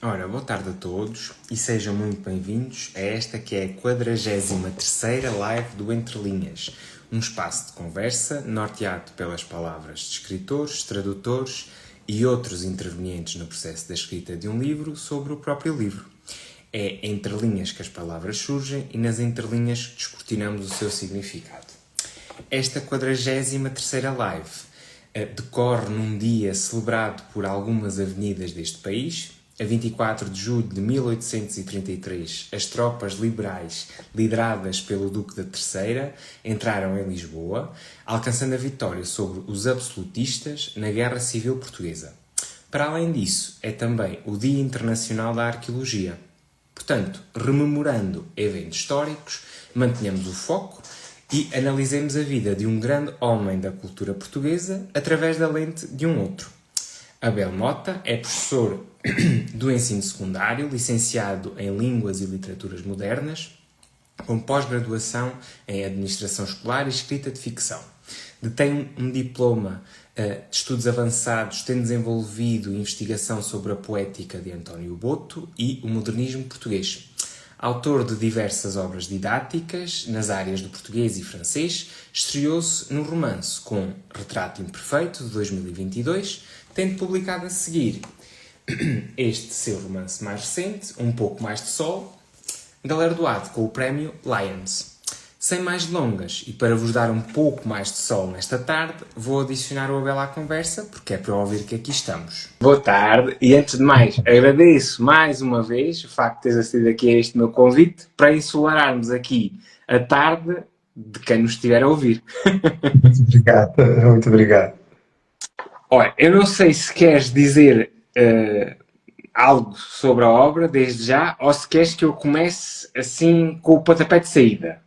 Ora, boa tarde a todos e sejam muito bem-vindos a esta que é a 43ª live do Entre Linhas, um espaço de conversa norteado pelas palavras de escritores, tradutores e outros intervenientes no processo da escrita de um livro sobre o próprio livro. É entre linhas que as palavras surgem e nas entrelinhas descortinamos o seu significado. Esta 43ª live decorre num dia celebrado por algumas avenidas deste país. A 24 de julho de 1833, as tropas liberais, lideradas pelo Duque da Terceira, entraram em Lisboa, alcançando a vitória sobre os absolutistas na Guerra Civil Portuguesa. Para além disso, é também o Dia Internacional da Arqueologia. Portanto, rememorando eventos históricos, mantenhamos o foco e analisemos a vida de um grande homem da cultura portuguesa através da lente de um outro. Abel Mota é professor do ensino secundário, licenciado em Línguas e Literaturas Modernas, com pós-graduação em Administração Escolar e Escrita de Ficção. Detém um diploma de estudos avançados, tendo desenvolvido investigação sobre a poética de António Boto e o modernismo português. Autor de diversas obras didáticas nas áreas do português e francês, estreou-se no romance com Retrato Imperfeito, de 2022, tendo publicado a seguir este seu romance mais recente, Um Pouco Mais de Sol, galardoado com o prémio Lions. Sem mais delongas, e para vos dar um pouco mais de sol nesta tarde, vou adicionar o Abel à conversa, porque é para ouvir que aqui estamos. Boa tarde, e antes de mais, agradeço mais uma vez o facto de teres acedido aqui a este meu convite, para ensolararmos aqui a tarde de quem nos estiver a ouvir. Muito obrigado, muito obrigado. Olha, eu não sei se queres dizer algo sobre a obra, desde já, ou se queres que eu comece assim com o pontapé de saída.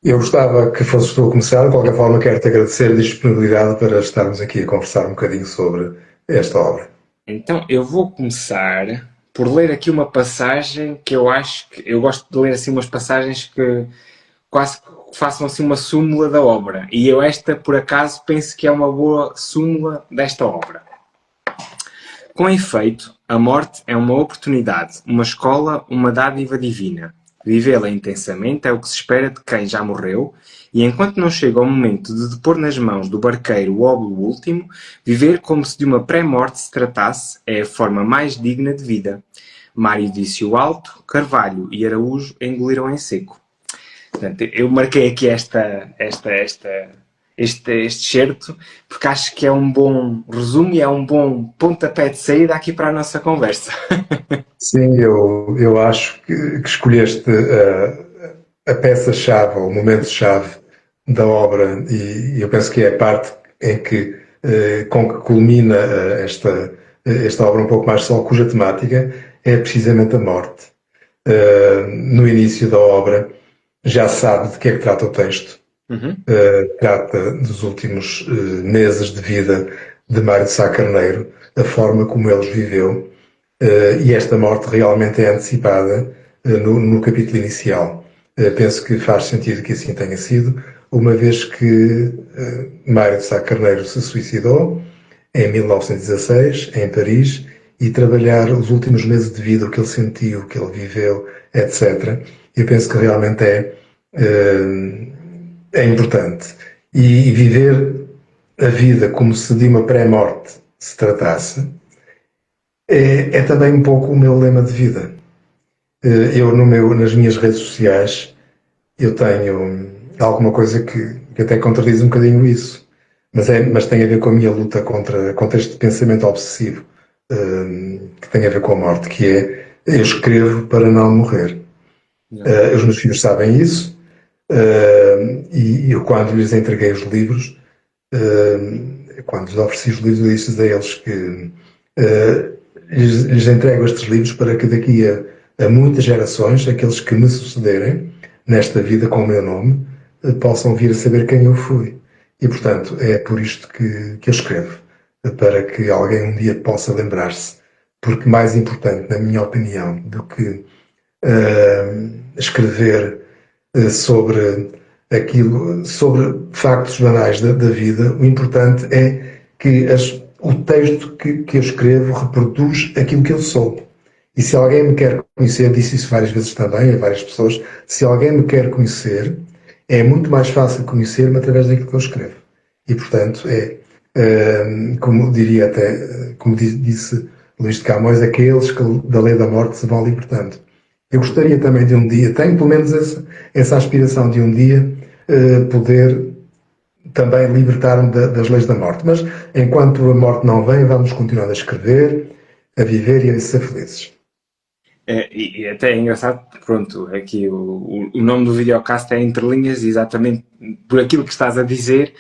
Eu gostava que fosses tu a começar, de qualquer forma quero-te agradecer a disponibilidade para estarmos aqui a conversar um bocadinho sobre esta obra. Então eu vou começar por ler aqui uma passagem que eu acho que... Eu gosto de ler assim umas passagens que quase façam assim uma súmula da obra. E eu esta, por acaso, penso que é uma boa súmula desta obra. Com efeito, a morte é uma oportunidade, uma escola, uma dádiva divina. Vivê-la intensamente é o que se espera de quem já morreu, e enquanto não chega o momento de depor nas mãos do barqueiro o óbolo último, viver como se de uma pré-morte se tratasse é a forma mais digna de vida. Mário disse-o alto, Carvalho e Araújo engoliram em seco. Portanto, eu marquei aqui este excerto, porque acho que é um bom resumo e é um bom pontapé de saída aqui para a nossa conversa. Sim, eu acho que escolheste a peça-chave, ou o momento-chave da obra, e eu penso que é a parte em que, com que culmina esta obra Um Pouco Mais de Sol, cuja temática é precisamente a morte. No início da obra já se sabe de que é que trata o texto. Trata dos últimos meses de vida de Mário de Sá Carneiro, a forma como ele viveu, e esta morte realmente é antecipada no capítulo inicial. Penso que faz sentido que assim tenha sido, uma vez que Mário de Sá Carneiro se suicidou em 1916, em Paris, e trabalhar os últimos meses de vida, o que ele sentiu, o que ele viveu, etc. Eu penso que realmente é importante. E viver a vida como se de uma pré-morte se tratasse é também um pouco o meu lema de vida. Eu, nas minhas redes sociais, eu tenho alguma coisa que até contradiz um bocadinho isso, mas tem a ver com a minha luta contra este pensamento obsessivo que tem a ver com a morte, que é: eu escrevo para não morrer. Os meus filhos sabem isso, e eu, quando lhes entreguei os livros, quando lhes ofereci os livros, eu disse a eles que lhes entrego estes livros para que daqui a muitas gerações, aqueles que me sucederem nesta vida com o meu nome, possam vir a saber quem eu fui. E, portanto, é por isto que eu escrevo, para que alguém um dia possa lembrar-se. Porque mais importante, na minha opinião, do que escrever sobre factos banais da vida, o importante é que o texto que eu escrevo reproduz aquilo que eu sou. E se alguém me quer conhecer, disse isso várias vezes também a várias pessoas, se alguém me quer conhecer, é muito mais fácil conhecer-me através daquilo que eu escrevo. E, portanto, como diria até, como disse Luís de Camões, aqueles que da lei da morte se vão libertando. Eu gostaria também de um dia, tenho pelo menos essa aspiração de um dia poder também libertar-me das leis da morte. Mas enquanto a morte não vem, vamos continuar a escrever, a viver e a ser felizes. E até é engraçado, pronto, aqui o nome do videocast é Entre Linhas, exatamente por aquilo que estás a dizer.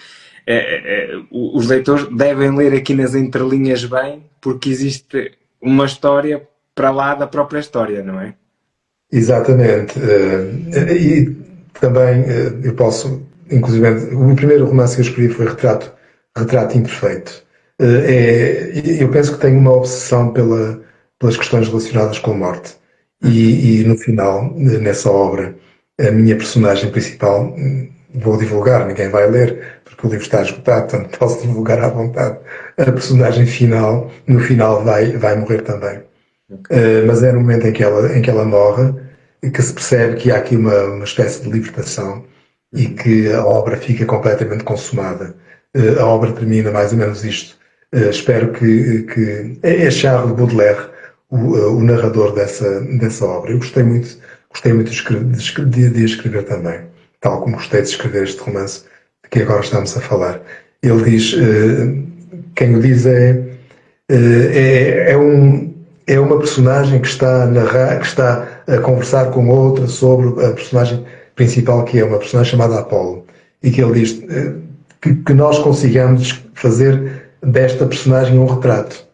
Os leitores devem ler aqui nas entrelinhas bem, porque existe uma história para lá da própria história, não é? Exatamente. E também eu posso, inclusive, o primeiro romance que eu escrevi foi Retrato Imperfeito. Eu penso que tenho uma obsessão pelas questões relacionadas com a morte. E no final, nessa obra, a minha personagem principal, vou divulgar, ninguém vai ler, porque o livro está esgotado, portanto posso divulgar à vontade. A personagem final, no final, vai morrer também. Mas é no momento em que ela morre que se percebe que há aqui uma espécie de libertação e que a obra fica completamente consumada. A obra termina mais ou menos isto. Espero que é Charles Baudelaire o narrador dessa obra. Eu gostei muito de escrever também, tal como gostei de escrever este romance de que agora estamos a falar. Ele diz, quem o diz é uma personagem que está a narrar, que está a conversar com outra sobre a personagem principal, que é uma personagem chamada Apolo, e que ele diz que nós consigamos fazer desta personagem um retrato.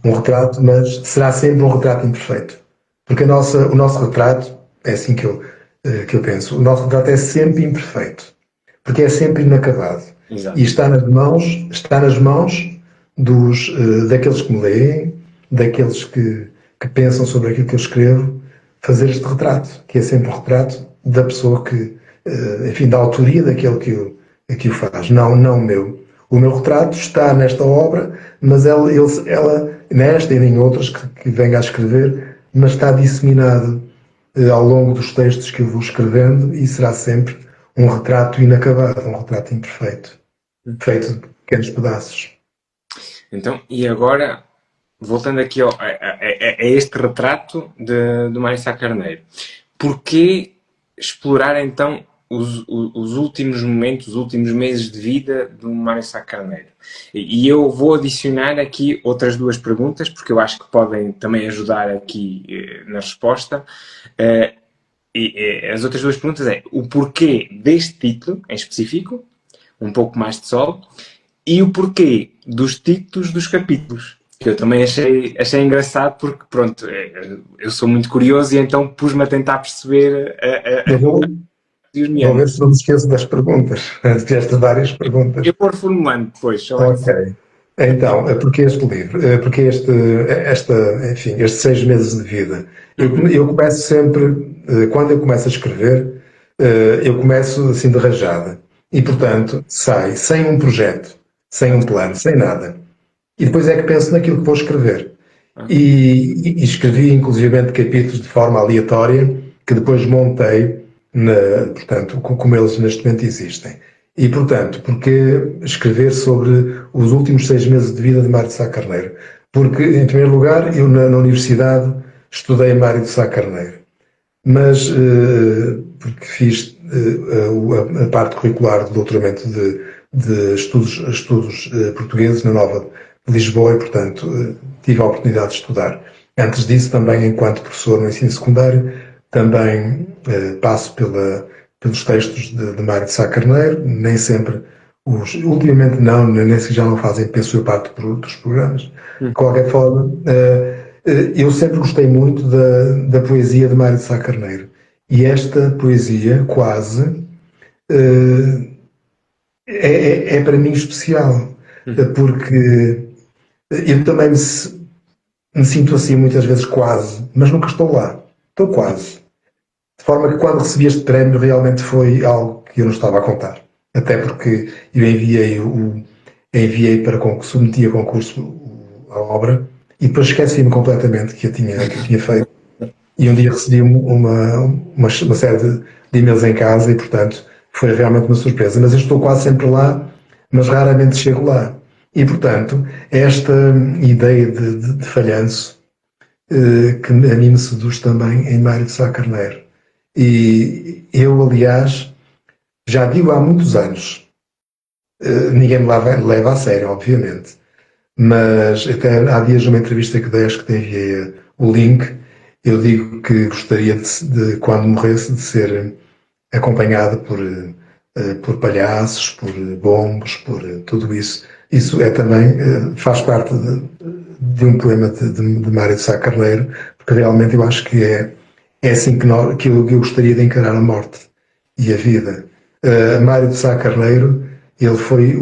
Um retrato, mas será sempre um retrato imperfeito. Porque o nosso retrato, é assim que eu penso, o nosso retrato é sempre imperfeito. Porque é sempre inacabado. Exato. E está nas mãos daqueles que me leem, daqueles que pensam sobre aquilo que eu escrevo, fazer este retrato, que é sempre o retrato da pessoa que, enfim, da autoria daquele que o faz, não o meu. O meu retrato está nesta obra, mas ela nesta e em outras que venha a escrever, mas está disseminado ao longo dos textos que eu vou escrevendo e será sempre um retrato inacabado, um retrato imperfeito, feito de pequenos pedaços. Então, e agora, voltando aqui a este retrato do Mário Sá Carneiro, porquê explorar então os últimos momentos, os últimos meses de vida do Mário Sá Carneiro? E eu vou adicionar aqui outras duas perguntas, porque eu acho que podem também ajudar aqui na resposta. E as outras duas perguntas é o porquê deste título em específico, Um Pouco Mais de Sol, e o porquê dos títulos dos capítulos, que eu também achei engraçado porque, pronto, eu sou muito curioso e então pus-me a tentar perceber Vou ver se não me esqueço das perguntas, destas várias perguntas. Eu vou formulando depois. Ok. Então, porque este livro? Porque enfim, estes 6 meses de vida? Eu começo sempre, quando eu começo a escrever, eu começo assim de rajada. E, portanto, sai sem um projeto, sem um plano, sem nada. E depois é que penso naquilo que vou escrever. E escrevi, inclusivamente, capítulos de forma aleatória, que depois montei, portanto, como eles neste momento existem. E, portanto, porque escrever sobre os últimos 6 meses de vida de Mário de Sá Carneiro? Porque, em primeiro lugar, eu na universidade estudei Mário de Sá Carneiro. Mas, porque fiz a parte curricular do doutoramento de estudos portugueses na Nova de Lisboa e, portanto, tive a oportunidade de estudar. Antes disso, também, enquanto professor no ensino secundário, também passo pelos textos de Mário de Sá Carneiro, nem sempre ultimamente não, nem se já não fazem, penso eu, parte dos programas. De qualquer forma, eu sempre gostei muito da poesia de Mário de Sá Carneiro. E esta poesia, quase, é para mim especial, porque eu também me sinto assim muitas vezes quase, mas nunca estou lá. Estou quase. De forma que quando recebi este prémio realmente foi algo que eu não estava a contar. Até porque eu enviei para submeti a concurso a obra e depois esqueci-me completamente que eu tinha feito. E um dia recebi uma série de e-mails em casa e, portanto, foi realmente uma surpresa. Mas eu estou quase sempre lá, mas raramente chego lá. E, portanto, esta ideia de falhanço que a mim me seduz também em Mário de Sá Carneiro. E eu, aliás, já digo há muitos anos, ninguém me leva a sério, obviamente, mas até há dias numa entrevista que dei, acho que te enviei o link, eu digo que gostaria quando morresse, de ser acompanhado por palhaços, por bombos, por tudo isso. Isso é também, faz parte de um poema de Mário de Sá Carneiro, porque realmente eu acho que é assim que eu gostaria de encarar a morte e a vida. Mário de Sá Carneiro, ele foi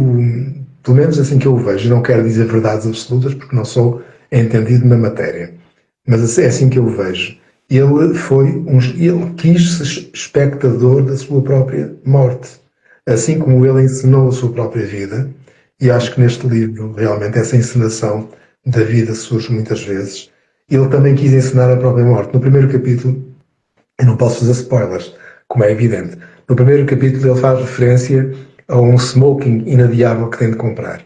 pelo menos assim que eu o vejo, não quero dizer verdades absolutas porque não sou entendido na matéria, mas é assim que eu o vejo. Ele quis ser espectador da sua própria morte, assim como ele encenou a sua própria vida, e acho que neste livro realmente essa encenação da vida surge muitas vezes. Ele também quis encenar a própria morte. No primeiro capítulo, eu não posso fazer spoilers, como é evidente. No primeiro capítulo ele faz referência a um smoking inadiável que tem de comprar.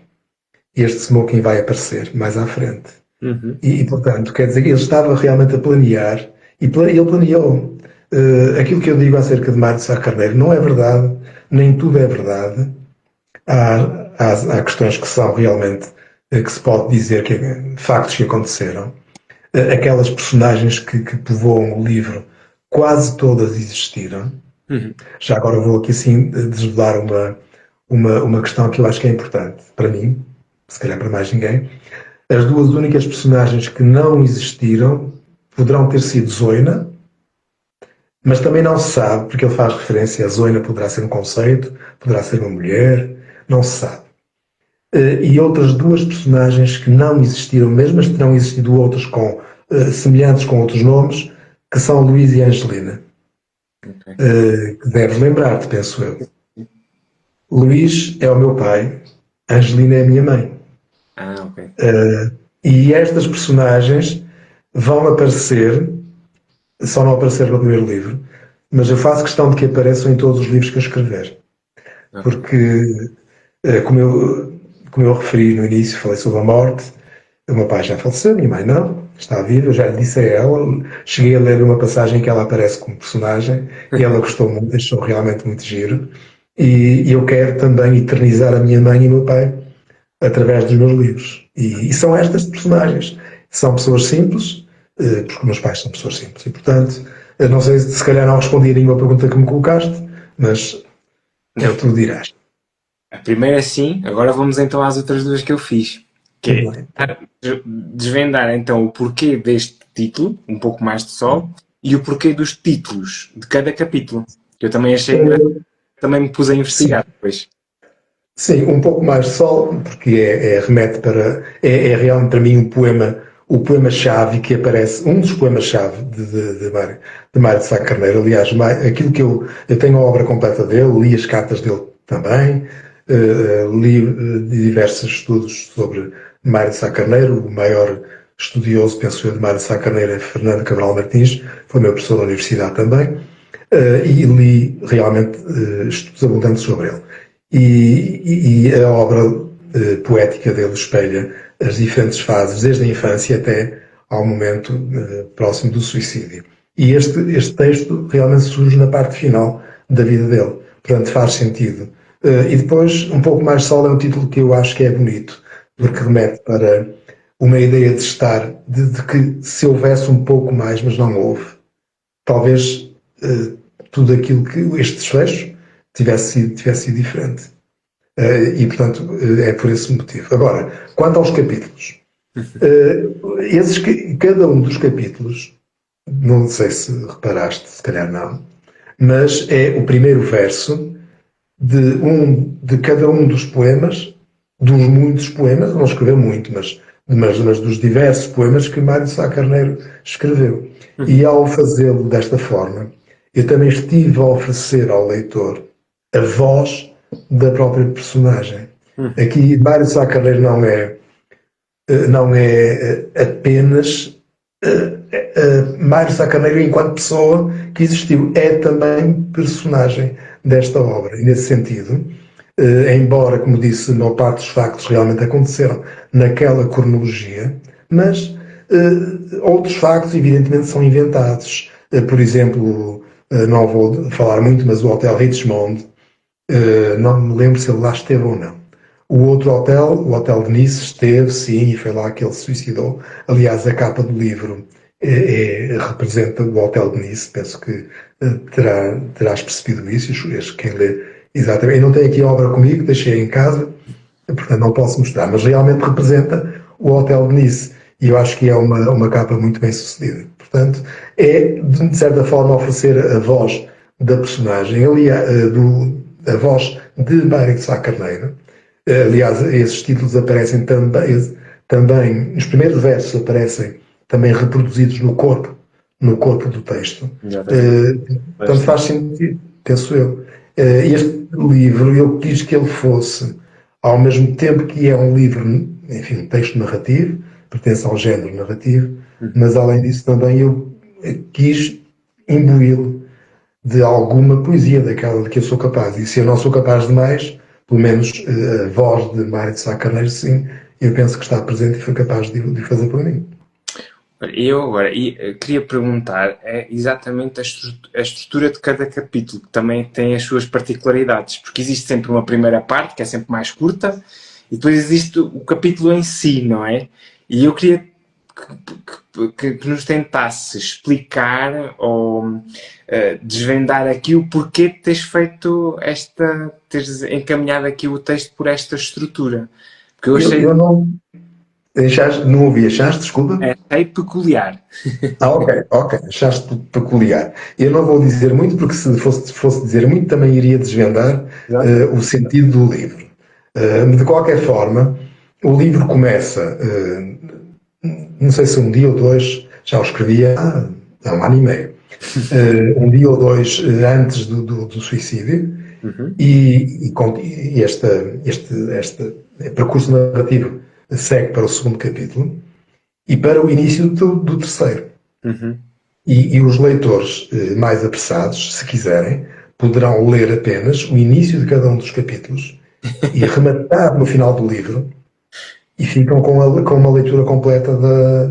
Este smoking vai aparecer mais à frente. Uhum. Portanto, quer dizer que ele estava realmente a planear, e ele planeou. Aquilo que eu digo acerca de Mário de Sá Carneiro não é verdade, nem tudo é verdade. Há questões que são realmente, que se pode dizer que factos que aconteceram. Aquelas personagens que povoam o livro, quase todas existiram. Uhum. Já agora vou aqui assim desvelar uma questão que eu acho que é importante para mim, se calhar para mais ninguém. As duas únicas personagens que não existiram poderão ter sido Zoina, mas também não se sabe, porque ele faz referência a Zoina, poderá ser um conceito, poderá ser uma mulher, não se sabe. E outras duas personagens que não existiram mesmo, mas terão existido outras semelhantes com outros nomes, que são Luís e Angelina. Okay. Que deves lembrar-te, penso eu. Luís é o meu pai, Angelina é a minha mãe. Ok. E estas personagens vão aparecer, só não apareceram no primeiro livro, mas eu faço questão de que apareçam em todos os livros que eu escrever. Okay. Porque, como eu referi no início, falei sobre a morte. O meu pai já faleceu, minha mãe não, está viva, eu já lhe disse a ela. Cheguei a ler uma passagem que ela aparece como personagem e ela gostou muito, achou realmente muito giro. E eu quero também eternizar a minha mãe e o meu pai através dos meus livros. E são estas personagens. São pessoas simples, porque meus pais são pessoas simples. E, portanto, não sei se calhar não respondi a nenhuma pergunta que me colocaste, mas tu dirás. A primeira sim, agora vamos então às outras duas que eu fiz. Que Tudo bem. é desvendar então o porquê deste título, um pouco mais de sol, e o porquê dos títulos de cada capítulo. Que eu também achei engraçado, também me pus a investigar depois. Sim, um pouco mais de sol, porque remete para. É realmente para mim o poema-chave que aparece, um dos poemas-chave de Mário de Sá Carneiro. Aliás, aquilo que eu tenho a obra completa dele, li as cartas dele também, li diversos estudos sobre Mário de Sá Carneiro. O maior estudioso, penso eu, de Mário de Sá Carneiro é Fernando Cabral Martins, foi meu professor da universidade também, e li realmente estudos abundantes sobre ele. E a obra poética dele espelha as diferentes fases, desde a infância até ao momento próximo do suicídio. E este texto realmente surge na parte final da vida dele. Portanto, faz sentido. E depois, Um Pouco Mais de Sol é um título que eu acho que é bonito, porque remete para uma ideia de estar, de que se houvesse um pouco mais, mas não houve, talvez tudo aquilo que este desfecho tivesse sido diferente. E, portanto, é por esse motivo. Agora, quanto aos capítulos, cada um dos capítulos, não sei se reparaste, se calhar não, mas é o primeiro verso de cada um dos poemas, dos muitos poemas, não escreveu muito, mas dos diversos poemas que Mário de Sá Carneiro escreveu. E ao fazê-lo desta forma, eu também estive a oferecer ao leitor a voz da própria personagem. Aqui, Mário de Sá Carneiro não é não é apenas Mário Sá Carneiro enquanto pessoa que existiu, é também personagem desta obra. E nesse sentido, embora, como disse, a maior parte dos factos realmente aconteceram naquela cronologia, mas outros factos, evidentemente, são inventados. Por exemplo, não vou falar muito, mas o Hotel Richmond, não me lembro se ele lá esteve ou não. O outro hotel, o Hotel de Nice, esteve, sim, e foi lá que ele se suicidou. Aliás, a capa do livro representa o Hotel de Nice. Penso que terás percebido isso, quem lê. Exatamente. Eu não tenho aqui a obra comigo, deixei em casa, portanto não posso mostrar, mas realmente representa o Hotel de Nice. E eu acho que é uma capa muito bem sucedida. Portanto, é, de certa forma, oferecer a voz da personagem, aliás, a voz de Mário de Sá Carneiro. Aliás, esses títulos aparecem também, os primeiros versos aparecem também reproduzidos no corpo do texto. Portanto, faz sentido, penso eu. Este livro, eu quis que ele fosse, ao mesmo tempo que é um livro, enfim, um texto narrativo, pertence ao género narrativo, mas além disso também eu quis imbuí-lo de alguma poesia daquela de que eu sou capaz. E se eu não sou capaz de mais, pelo menos a voz de Mário de Sá Carneiro, sim, eu penso que está presente e foi capaz de fazer por mim. Eu agora queria perguntar exatamente a estrutura de cada capítulo, que também tem as suas particularidades, porque existe sempre uma primeira parte, que é sempre mais curta, e depois existe o capítulo em si, não é? E eu queria que nos tentasse explicar ou desvendar aqui o porquê de teres feito teres encaminhado aqui o texto por esta estrutura. Porque eu achei, Eu não, não ouvi, achaste, desculpa? achei peculiar. Ok, achaste peculiar. Eu não vou dizer muito, porque se fosse dizer muito, também iria desvendar o sentido do livro. De qualquer forma, o livro começa, não sei se um dia ou dois, já o escrevia há um ano e meio, um dia ou dois antes do suicídio, Uhum. e este percurso narrativo segue para o segundo capítulo e para o início do terceiro. Uhum. E os leitores mais apressados, se quiserem, poderão ler apenas o início de cada um dos capítulos e rematar no final do livro e ficam com uma leitura completa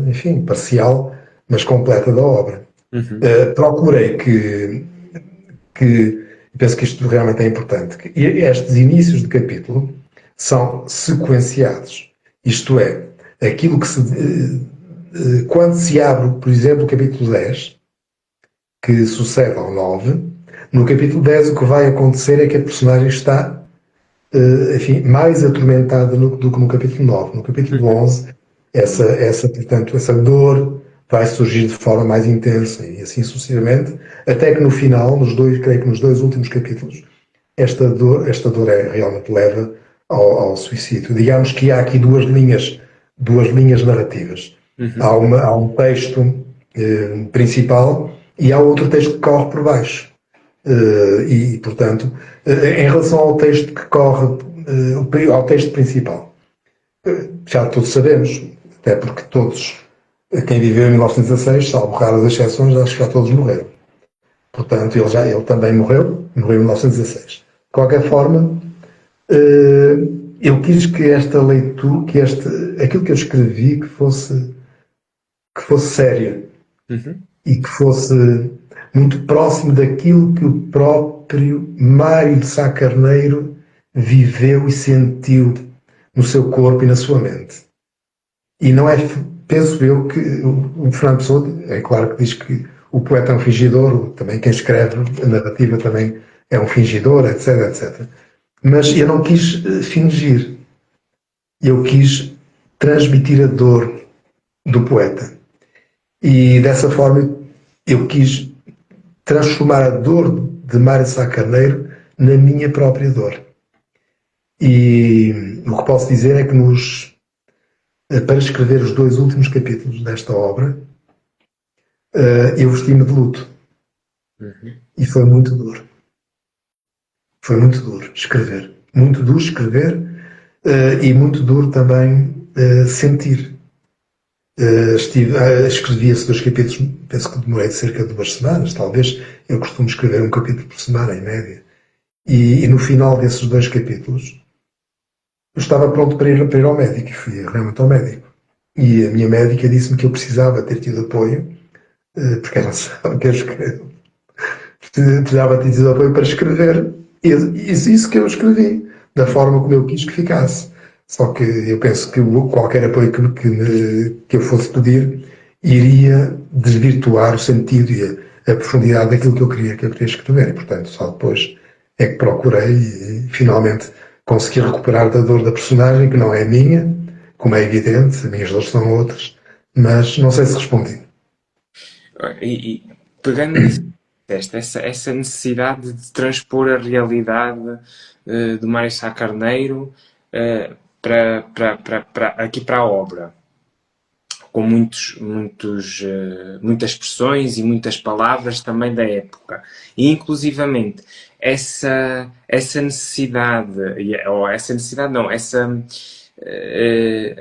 enfim, parcial, mas completa da obra. Uhum. Procurei que penso que isto realmente é importante, que estes inícios de capítulo são sequenciados. Isto é, aquilo que quando se abre, por exemplo, o capítulo 10, que sucede ao 9, no capítulo 10 o que vai acontecer é que a personagem está, enfim, mais atormentada do que no capítulo 9. No capítulo 11, portanto, essa dor vai surgir de forma mais intensa e assim sucessivamente, até que no final, creio que nos dois últimos capítulos, esta dor realmente leva ao suicídio. Digamos que há aqui duas linhas narrativas. Uhum. Há um texto principal e há outro texto que corre por baixo. Portanto, em relação ao texto que corre, ao texto principal, já todos sabemos, até porque quem viveu em 1916, salvo raras exceções, acho que já todos morreram. Portanto, ele também morreu em 1916. De qualquer forma, eu quis que esta leitura, aquilo que eu escrevi, que fosse sério Uhum. e que fosse muito próximo daquilo que o próprio Mário de Sá Carneiro viveu e sentiu no seu corpo e na sua mente. E não é, penso eu, que o Fernando Pessoa, é claro que diz que o poeta é um fingidor, também quem escreve a narrativa também é um fingidor, etc, etc. Mas eu não quis fingir. Eu quis transmitir a dor do poeta. E dessa forma eu quis transformar a dor de Mário Sá Carneiro na minha própria dor. E o que posso dizer é que para escrever os dois últimos capítulos desta obra, eu vesti-me de luto. Uhum. E foi muito duro. Foi muito duro escrever. Muito duro escrever e muito duro também sentir. Escrevi esses 2 capítulos, penso que demorei cerca de 2 semanas, talvez. Eu costumo escrever um capítulo por semana, em média. E no final desses 2 capítulos, eu estava pronto para ir ao médico, e fui realmente ao médico. E a minha médica disse-me que eu precisava ter tido apoio, porque ela sabe que eu escrevo. Precisava ter tido apoio para escrever isso que eu escrevi, da forma como eu quis que ficasse. Só que eu penso que qualquer apoio que eu fosse pedir iria desvirtuar o sentido e a profundidade daquilo que eu queria escrever. E, portanto, só depois é que procurei e finalmente consegui recuperar da dor da personagem, que não é a minha, como é evidente, as minhas dores são outras, mas não sei se respondi. E pegando nisso, essa necessidade de transpor a realidade do Mário Sá Carneiro aqui para a obra, com muitas expressões e muitas palavras também da época. E, inclusivamente, essa necessidade, ou essa necessidade não,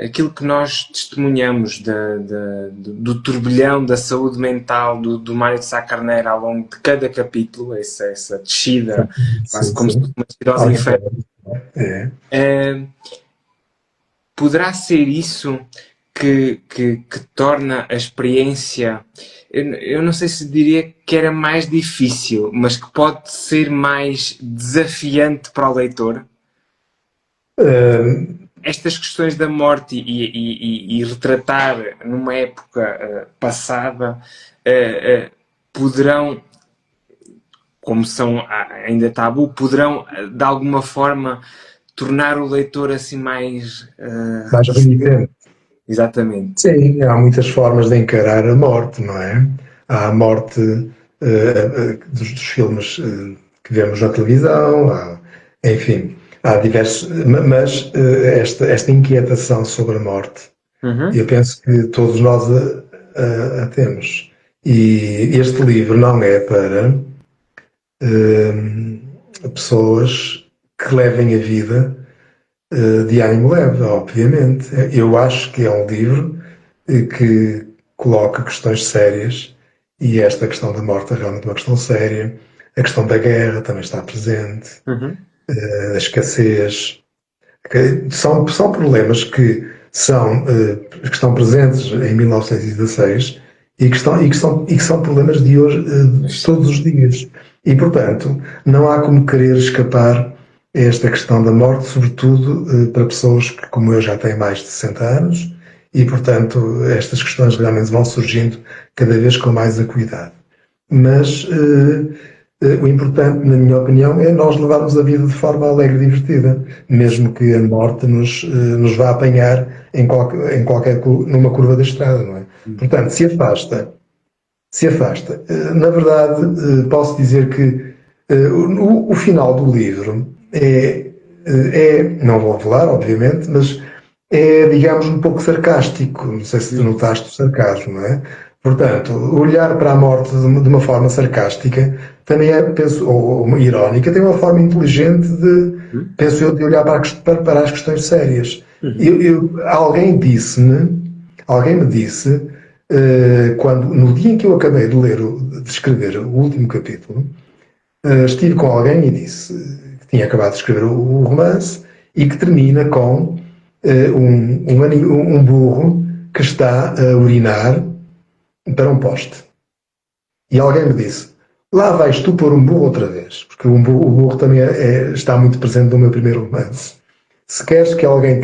aquilo que nós testemunhamos do turbilhão da saúde mental do Mário de Sá Carneiro ao longo de cada capítulo, essa descida, quase como se fosse uma descida aos infernos, poderá ser isso que torna a experiência, eu não sei se diria que era mais difícil, mas que pode ser mais desafiante para o leitor? Estas questões da morte e retratar numa época passada poderão, como são ainda tabu, poderão de alguma forma tornar o leitor assim mais renitente. Exatamente. Sim, há muitas formas de encarar a morte, não é? Há a morte dos filmes que vemos na televisão, enfim, há diversos, mas esta inquietação sobre a morte, eu penso que todos nós a temos. E este livro não é para pessoas que levem a vida de ânimo leve, obviamente. Eu acho que é um livro que coloca questões sérias, e esta questão da morte é realmente uma questão séria. A questão da guerra também está presente, a escassez. São problemas que estão presentes em 1916 e que são problemas de hoje, de todos os dias. E, portanto, não há como querer escapar a esta questão da morte, sobretudo para pessoas que, como eu, já têm mais de 60 anos, e, portanto, estas questões realmente vão surgindo cada vez com mais acuidade. Mas o importante, na minha opinião, é nós levarmos a vida de forma alegre e divertida, mesmo que a morte nos vá apanhar numa curva da estrada, não é? Portanto, se afasta. Na verdade, posso dizer que o final do livro não vou revelar, obviamente, mas é, digamos, um pouco sarcástico. Não sei se tu notaste o sarcasmo, não é? Portanto, olhar para a morte de uma forma sarcástica também é, penso, ou irónica, tem uma forma inteligente penso eu, de olhar para as questões sérias. Alguém me disse, no dia em que eu acabei de escrever o último capítulo, estive com alguém e disse que tinha acabado de escrever o romance e que termina com um burro que está a urinar para um poste. E alguém me disse: lá vais tu pôr um burro outra vez, porque o burro também está muito presente no meu primeiro romance. Se queres que alguém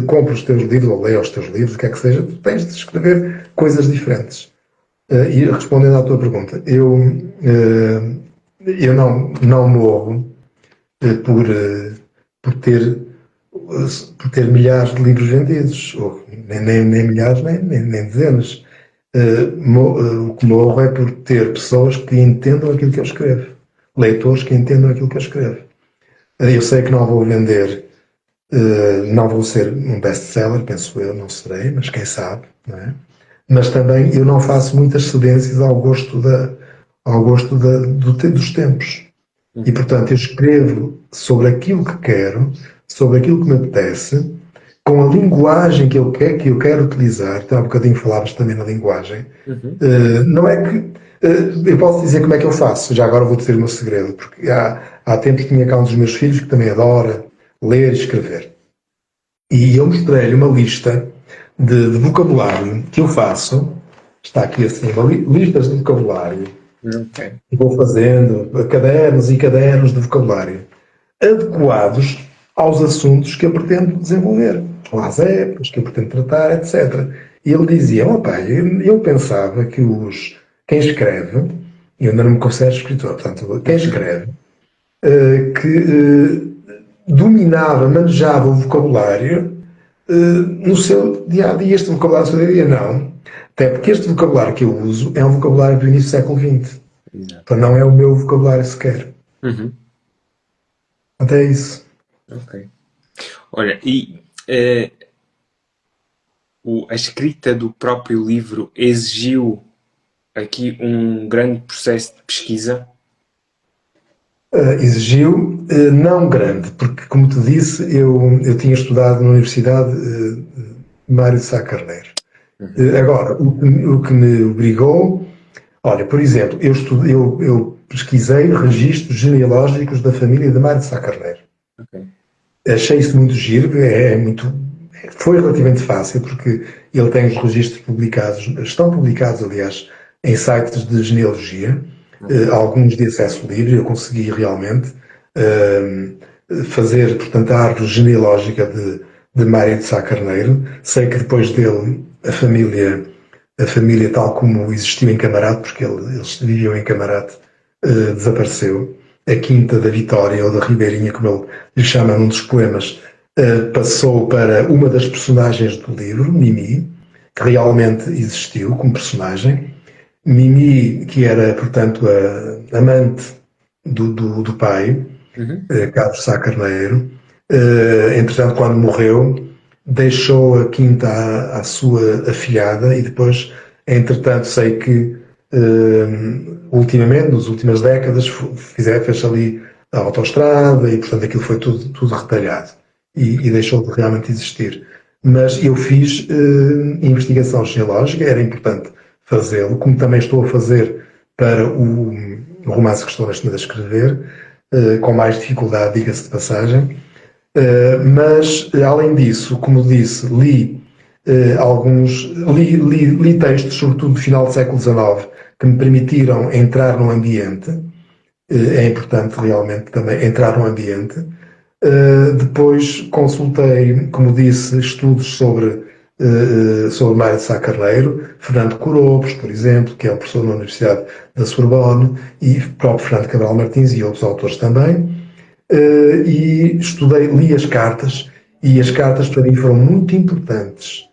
compre os teus livros ou leia os teus livros, o que é que seja, tu tens de escrever coisas diferentes. E respondendo à tua pergunta, eu não morro por ter milhares de livros vendidos, ou nem milhares, nem dezenas. O que morro é por ter pessoas que entendam aquilo que eu escrevo, leitores que entendam aquilo que eu escrevo. Eu sei que não vou vender, não vou ser um best-seller, penso eu, não serei, mas quem sabe, não é? Mas também eu não faço muitas cedências ao gosto dos tempos. E, portanto, eu escrevo sobre aquilo que quero, sobre aquilo que me apetece, com a linguagem que eu quero utilizar, então, há um bocadinho falavas também na linguagem, Uhum. não é que. Eu posso dizer como é que eu faço, já agora vou dizer o meu segredo, porque há tempos tinha cá um dos meus filhos que também adora ler e escrever. E eu mostrei-lhe uma lista de vocabulário que eu faço, está aqui assim, listas de vocabulário, Ok. e vou fazendo cadernos e cadernos de vocabulário adequados aos assuntos que eu pretendo desenvolver, ou às épocas que eu pretendo tratar, etc. E ele dizia, opa, eu pensava que quem escreve, eu ainda não me considero escritor, portanto, quem escreve, dominava, manejava o vocabulário no seu dia-a-dia. Este vocabulário no seu dia-a-dia, não. Até porque este vocabulário que eu uso é um vocabulário do início do século XX. Exato. Então não é o meu vocabulário sequer. Uhum. Até isso. Ok. Olha, e a escrita do próprio livro exigiu aqui um grande processo de pesquisa? Exigiu, não grande, porque, como te disse, eu tinha estudado na Universidade Mário de Sá Carneiro. Uhum. Agora, o que me obrigou, olha, por exemplo, eu pesquisei registros genealógicos da família de Mário de Sá Carneiro. Ok. Achei isso muito giro, foi relativamente fácil, porque ele tem os registros publicados, estão publicados, aliás, em sites de genealogia, Ok. alguns de acesso livre. Eu consegui realmente fazer, portanto, a árvore genealógica de Mário de Sá Carneiro. Sei que depois dele, a família tal como existiu em Camarate, porque eles viviam em Camarate, desapareceu. A Quinta da Vitória, ou da Ribeirinha, como ele lhe chama num dos poemas, passou para uma das personagens do livro, Mimi, que realmente existiu como personagem. Mimi, que era, portanto, a amante do pai, Uhum. Carlos Sá Carneiro. Entretanto, quando morreu, deixou a quinta à sua afilhada e depois, entretanto, sei que ultimamente, nas últimas décadas, fez ali a autoestrada e, portanto, aquilo foi tudo retalhado e deixou de realmente existir. Mas eu fiz investigação genealógica, era importante fazê-lo, como também estou a fazer para o romance que estou neste momento a escrever, com mais dificuldade, diga-se de passagem. Mas, além disso, como disse, li textos, sobretudo do final do século XIX, que me permitiram entrar no ambiente. É importante realmente também entrar no ambiente. Depois consultei, como disse, estudos sobre Mário de Sá Carneiro, Fernando Corobos, por exemplo, que é um professor na Universidade da Sorbonne, e o próprio Fernando Cabral Martins e outros autores também. E li as cartas, e as cartas para mim foram muito importantes,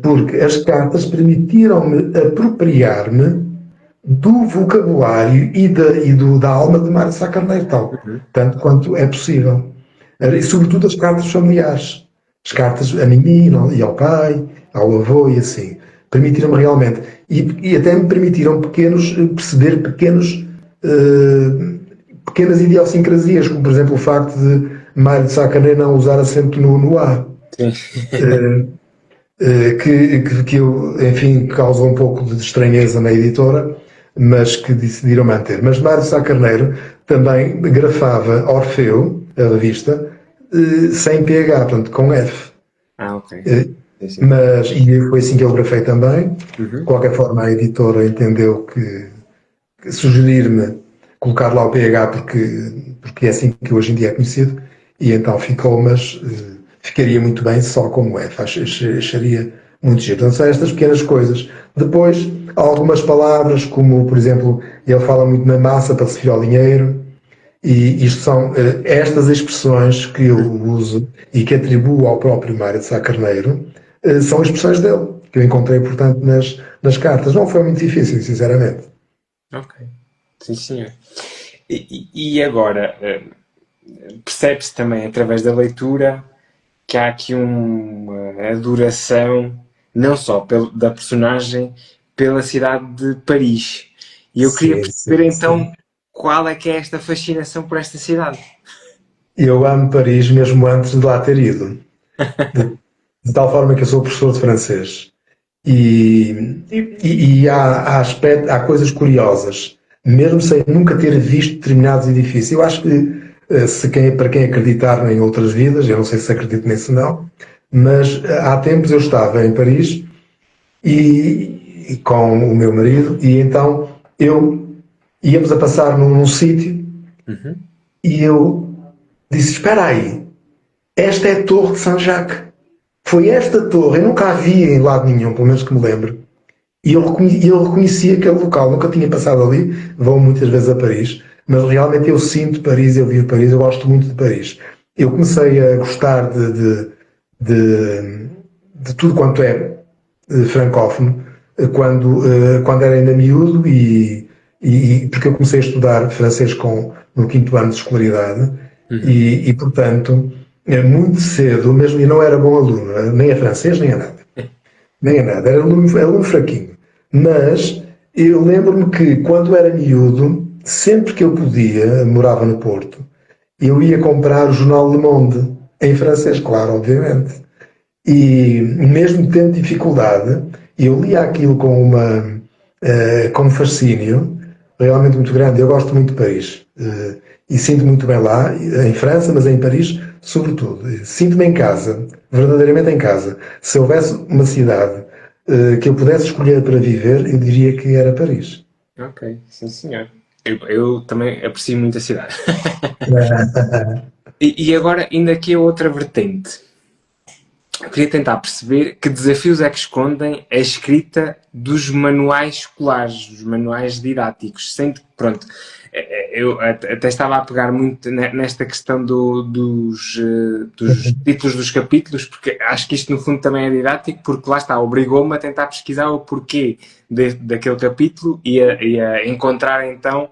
porque as cartas permitiram-me apropriar-me do vocabulário da alma de Mário Sá Carneiro, tal, Uhum. tanto quanto é possível. E sobretudo as cartas familiares, as cartas a mim e ao pai, ao avô e assim, permitiram-me realmente, e até me permitiram perceber pequenas idiosincrasias, como por exemplo o facto de Mário de Sá Carneiro não usar acento no A, Sim. que eu, enfim, causou um pouco de estranheza na editora, mas que decidiram manter. Mas Mário Sá Carneiro também grafava Orfeu, a revista, sem PH, portanto, com F. Ah, ok. Eh, Sim, sim. e foi assim que eu grafei também. De Uhum. qualquer forma, a editora entendeu que sugerir-me colocar lá o PH porque é assim que hoje em dia é conhecido, e então ficou, mas ficaria muito bem só como é. Acharia muito giro. Então são estas pequenas coisas. Depois, algumas palavras, como por exemplo, ele fala muito na massa para se referir ao dinheiro, e isto são estas expressões que eu uso e que atribuo ao próprio Mário de Sá Carneiro, são expressões dele, que eu encontrei, portanto, nas cartas. Não foi muito difícil, sinceramente. Ok. Sim, senhor. E agora, percebe-se também através da leitura que há aqui uma adoração, não só da personagem, pela cidade de Paris. E eu queria Sim, perceber sim, então sim. qual é que é esta fascinação por esta cidade. Eu amo Paris mesmo antes de lá ter ido. De- de tal forma que eu sou professor de francês. E há coisas curiosas, mesmo sem nunca ter visto determinados edifícios. Eu acho que, para quem acreditar em outras vidas, eu não sei se acredito nisso ou não, mas há tempos eu estava em Paris e com o meu marido, e então íamos a passar num sítio Uhum. e eu disse: Espera aí, esta é a Torre de Saint-Jacques. Foi esta torre, eu nunca a vi em lado nenhum, pelo menos que me lembro. E eu reconheci aquele local, nunca tinha passado ali, vou muitas vezes a Paris, mas realmente eu sinto Paris, eu vivo Paris, eu gosto muito de Paris. Eu comecei a gostar de, de tudo quanto é francófono quando era ainda miúdo porque eu comecei a estudar francês no quinto ano de escolaridade Uhum. portanto, muito cedo, mesmo, e não era bom aluno, nem a francês, nem a nada. Nem a nada, era aluno fraquinho. Mas eu lembro-me que quando era miúdo, sempre que eu podia, morava no Porto, eu ia comprar o jornal Le Monde, em francês, claro, obviamente. E mesmo tendo dificuldade, eu lia aquilo com um fascínio realmente muito grande. Eu gosto muito de Paris. E sinto muito bem lá, em França, mas em Paris, sobretudo. Sinto-me em casa, verdadeiramente em casa. Se houvesse uma cidade que eu pudesse escolher para viver, eu diria que era Paris. Ok, sim senhor. Eu também aprecio muito a cidade. E agora, ainda aqui a outra vertente. Eu queria tentar perceber que desafios é que escondem a escrita dos manuais escolares, dos manuais didáticos. Sendo que, pronto, eu até estava a pegar muito nesta questão dos títulos dos capítulos, porque acho que isto no fundo também é didático, porque lá está, obrigou-me a tentar pesquisar o porquê daquele capítulo e a encontrar então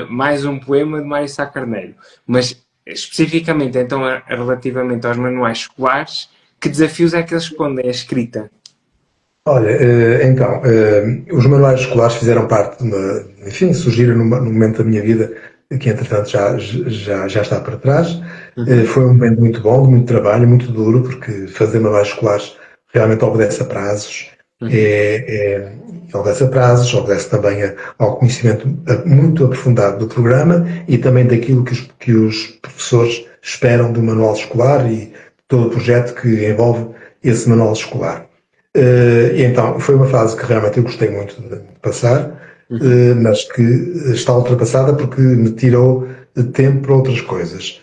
mais um poema de Mário Sá Carneiro. Mas especificamente então relativamente aos manuais escolares, que desafios é que eles escondem a escrita? Olha, então, os manuais escolares fizeram parte enfim, surgiram num momento da minha vida que, entretanto, já está para trás. Uhum. Foi um momento muito bom, de muito trabalho, muito duro, porque fazer manuais escolares realmente obedece a prazos, Uhum. é, é, obedece também ao conhecimento muito aprofundado do programa e também daquilo que os professores esperam do manual escolar e todo o projeto que envolve esse manual escolar. E então, foi uma fase que realmente eu gostei muito de passar, Uhum. mas que está ultrapassada porque me tirou de tempo para outras coisas.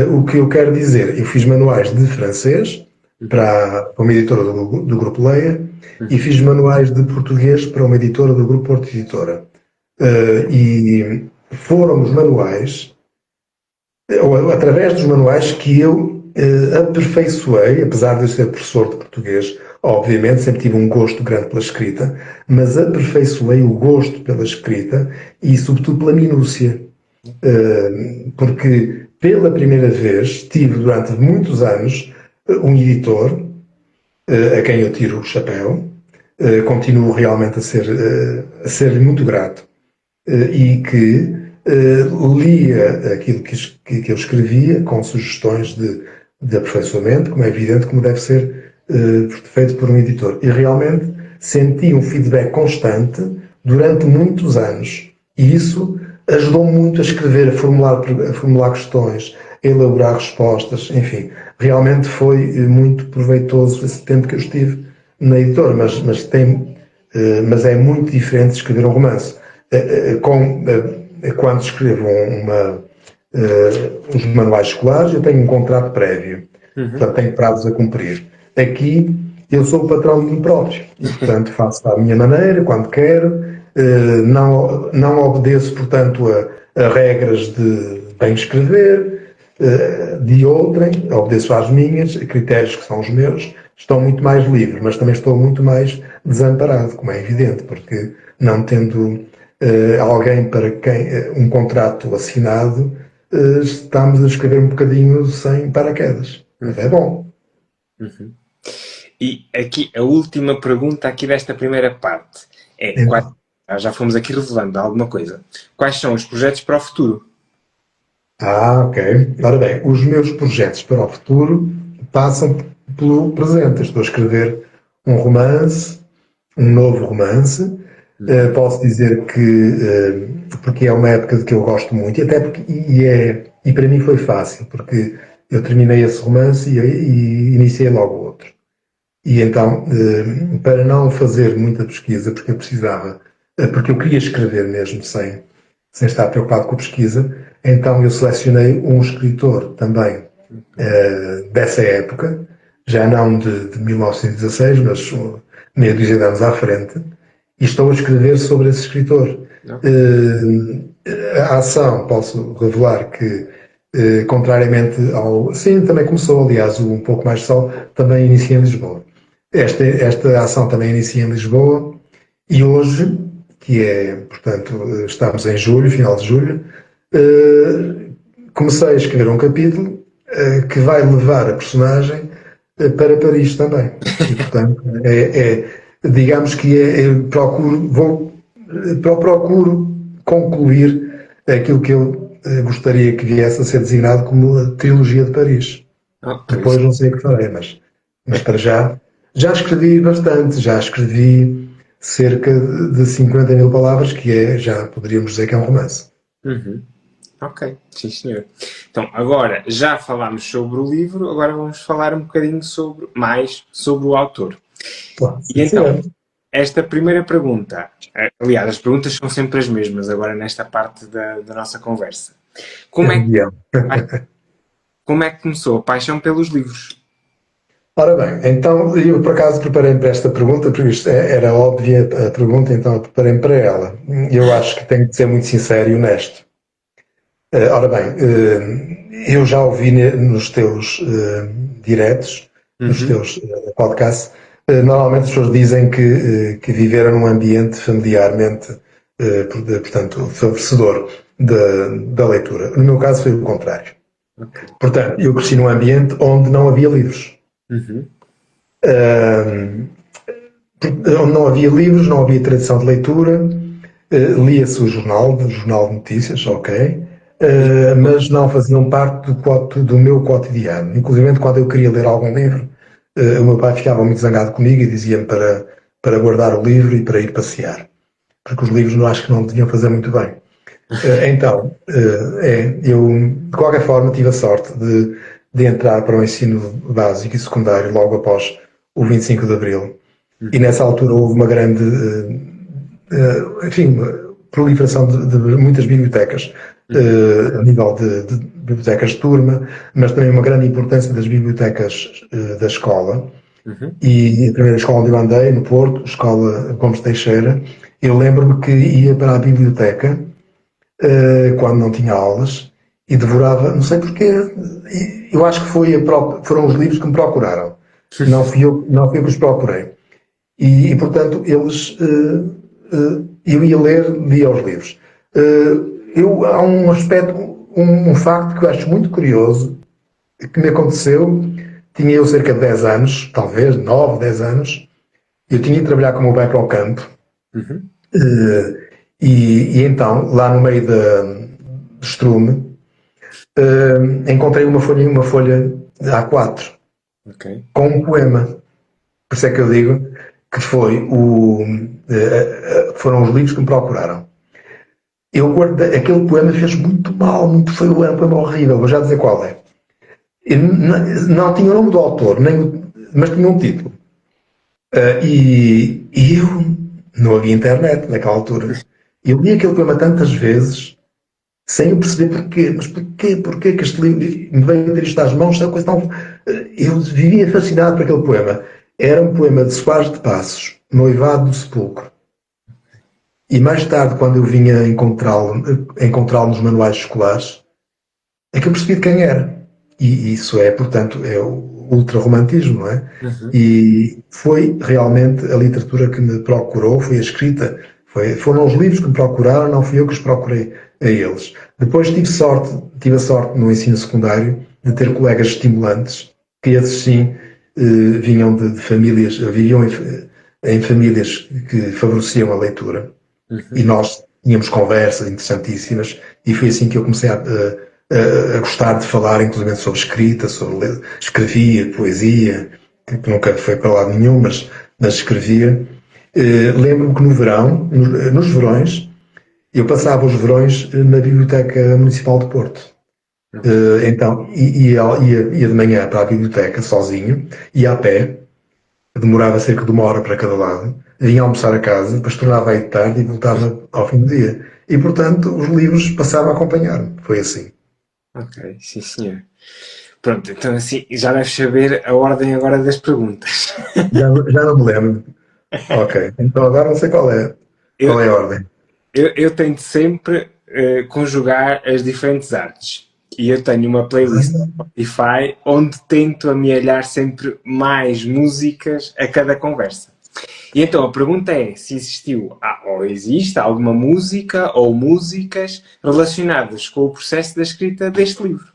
O que eu quero dizer, eu fiz manuais de francês Uhum. para uma editora do Grupo Leia e Uhum. fiz manuais de português para uma editora do Grupo Porto Editora. E foram os manuais, ou através dos manuais, que eu aperfeiçoei, apesar de eu ser professor de português, obviamente sempre tive um gosto grande pela escrita, mas aperfeiçoei o gosto pela escrita e, sobretudo, pela minúcia. Porque pela primeira vez tive durante muitos anos um editor a quem eu tiro o chapéu, continuo realmente a ser muito grato e que lia aquilo que eu escrevia com sugestões de aperfeiçoamento, como é evidente, como deve ser feito por um editor. E realmente senti um feedback constante durante muitos anos. E isso ajudou muito a escrever, a formular questões, a elaborar respostas, enfim. Realmente foi muito proveitoso esse tempo que eu estive na editora, mas é muito diferente de escrever um romance. Quando escrevo uns manuais escolares, eu tenho um contrato prévio, Uhum. portanto tenho prazos a cumprir. Aqui eu sou o patrão de mim próprio e, portanto, faço à minha maneira, quando quero, não obedeço, portanto, a regras de bem escrever, de outrem, obedeço às minhas, a critérios que são os meus, estou muito mais livre, mas também estou muito mais desamparado, como é evidente, porque não tendo alguém para quem um contrato assinado, estamos a escrever um bocadinho sem paraquedas. Mas é Uhum. bom. Uhum. E aqui a última pergunta aqui desta primeira parte é Então, já fomos aqui revelando alguma coisa. Quais são os projetos para o futuro? ok. Ora bem, os meus projetos para o futuro passam pelo presente. Estou a escrever um romance, um novo romance. Posso dizer que, porque é uma época de que eu gosto muito, e até porque, e para mim foi fácil, porque eu terminei esse romance e iniciei logo outro. E então, para não fazer muita pesquisa, porque eu precisava, porque eu queria escrever mesmo sem estar preocupado com a pesquisa, então eu selecionei um escritor também dessa época, já não de 1916, mas meio dúzia de anos à frente, e estou a escrever sobre esse escritor. A ação, posso revelar que, contrariamente ao. Sim, também começou, aliás, um pouco mais de sol, também inicia em Lisboa. Esta ação também inicia em Lisboa e hoje, que é, portanto, estamos em julho, final de julho, comecei a escrever um capítulo que vai levar a personagem para Paris também. E, portanto, digamos que procuro concluir aquilo que eu gostaria que viesse a ser designado como a trilogia de Paris. Depois não sei o que farei, mas para já escrevi bastante, já escrevi cerca de 50 mil palavras, já poderíamos dizer que é um romance. Ok, sim senhor. Então, agora já falámos sobre o livro, agora vamos falar um bocadinho mais sobre o autor. E então, esta primeira pergunta, aliás, as perguntas são sempre as mesmas agora nesta parte da nossa conversa. Como é que começou a paixão pelos livros? Ora bem, então eu por acaso preparei-me para esta pergunta, porque isto era óbvia a pergunta, então eu preparei-me para ela. Eu acho que tenho de ser muito sincero e honesto. Ora bem, eu já ouvi nos teus diretos, nos teus podcasts, normalmente as pessoas dizem que viveram num ambiente familiarmente, portanto, favorecedor da leitura. No meu caso foi o contrário. Portanto, eu cresci num ambiente onde não havia livros. Onde não havia livros, não havia tradição de leitura, lia-se o jornal de notícias, ok, mas não faziam parte do meu cotidiano. Inclusive, quando eu queria ler algum livro, o meu pai ficava muito zangado comigo e dizia-me para guardar o livro e para ir passear, porque os livros eu acho que não me deviam fazer muito bem. Então, eu de qualquer forma tive a sorte de entrar para o ensino básico e secundário logo após o 25 de Abril. E nessa altura houve uma grande, enfim, proliferação de muitas bibliotecas, a nível de bibliotecas de turma, mas também uma grande importância das bibliotecas da escola. E a primeira escola onde eu andei, no Porto, Escola Gomes Teixeira, eu lembro-me que ia para a biblioteca quando não tinha aulas e devorava, não sei porquê, eu acho que foram os livros que me procuraram. Não fui eu que os procurei. E portanto, eu ia lia os livros. Há um aspecto, um facto que eu acho muito curioso, que me aconteceu, tinha eu cerca de 10 anos, talvez 9, 10 anos, eu tinha de trabalhar com o meu pai para o campo, e então, lá no meio de estrume, encontrei uma folha A4, com um poema. Por isso é que eu digo que foram os livros que me procuraram. Eu guardei, aquele poema fez muito mal, foi um poema horrível, vou já dizer qual é. Não tinha o nome do autor, mas tinha um título. E eu não havia internet naquela altura. Eu li aquele poema tantas vezes, sem eu perceber porquê. Mas porquê que este livro me veio ter isto às mãos? Eu vivia fascinado por aquele poema. Era um poema de Soares de Passos, Noivado do Sepulcro. E mais tarde, quando eu vinha encontrá-lo nos manuais escolares, é que eu percebi de quem era. E isso portanto, é o ultrarromantismo, não é? E foi realmente a literatura que me procurou, foi a escrita, foram os livros que me procuraram, não fui eu que os procurei a eles. Depois tive a sorte no ensino secundário de ter colegas estimulantes, que esses sim vinham de famílias, viviam em famílias que favoreciam a leitura. E nós tínhamos conversas interessantíssimas e foi assim que eu comecei a gostar de falar, inclusive sobre escrita, escrevia poesia, que nunca foi para lado nenhum, mas escrevia. Lembro-me que no verão, nos verões, eu passava os verões na Biblioteca Municipal de Porto. Então, ia de manhã para a biblioteca sozinho, ia a pé, demorava cerca de 1 hora para cada lado, vinha almoçar a casa, depois tornava aí de tarde e voltava ao fim do dia. E, portanto, os livros passavam a acompanhar-me. Foi assim. Ok, sim senhor. Pronto, então assim, já deves saber a ordem agora das perguntas. Já não me lembro. Ok, então agora não sei Eu, qual é a ordem. eu tento sempre conjugar as diferentes artes. E eu tenho uma playlist no Spotify onde tento amealhar sempre mais músicas a cada conversa. E então a pergunta é se existiu ou existe alguma música ou músicas relacionadas com o processo da escrita deste livro.